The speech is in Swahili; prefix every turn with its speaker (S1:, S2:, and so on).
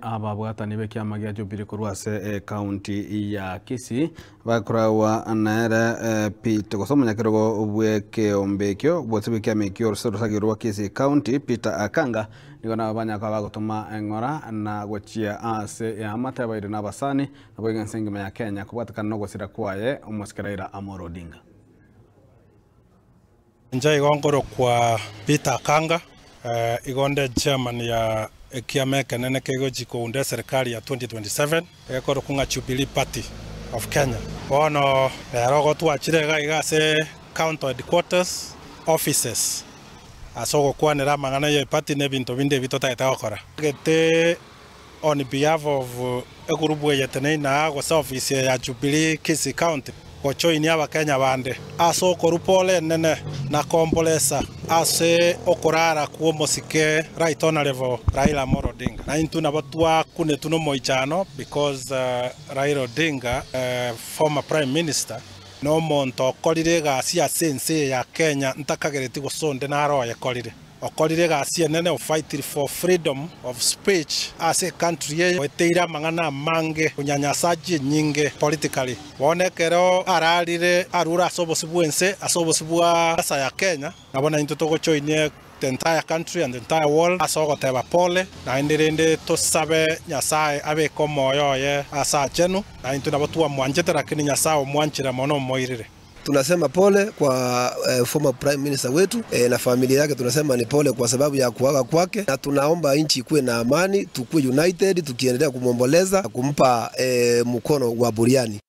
S1: Ababwatani b'ekiama gia Jubilee kurwase county ya Kisii bakorawa naera Peter gosomanya kirogo bw'ekeombekyo bwose bw'ekiama ekio rusagirwa Kisii county Peter Akanga nigo nabanya kwa bagotuma eng'ora na gwachia ase ya amata baire n'abasani nabo eng'ensengima ya Kenya kubwatikana no gosira kwaye Raila Amolo Odinga.
S2: Njai gongoro kwa Peter Akanga igonde chairman ya kiama kenene kego jikounde serikali ya 2027 ekoro kunga Jubilee Party of Kenya ono rogo twachirega igase county headquarters offices asogo kwanera mangana ye party ne binto binde bitota gukora gete on behalf of egrupu yetene na go office ya Jubilee Kisii County gochoini abakenya bande aso korupole nene na kombolesa ase okorara kuo mosike right honorable Raila Amolo Odinga na intuna batwa kune tuno moichano because Raila Odinga former prime minister no monto kolire gacia sense ya Kenya ntakagereti gosonde na roye kolire okolire gacia nene fight for freedom of speech as a country weteira mangana mange kunyanyasaji nyinge politically wonekero ararire arura asobosibwense asobosibwa asa ya Kenya nabona into togochoinie the entire country and the entire world asogoteba pole na indirinde tosabe nyasaye abe komoyo ye asa chenu na into nabotua mwanjete lakini nyasaye mwanchira mono moirire.
S3: Tunasema pole kwa former prime minister wetu na familia yake, tunasema ni pole kwa sababu ya kuaga kwake, na tunaomba nchi ikuwe na amani, tukue united, tukiendelea kumomboleza kumpa mkono wa buriani.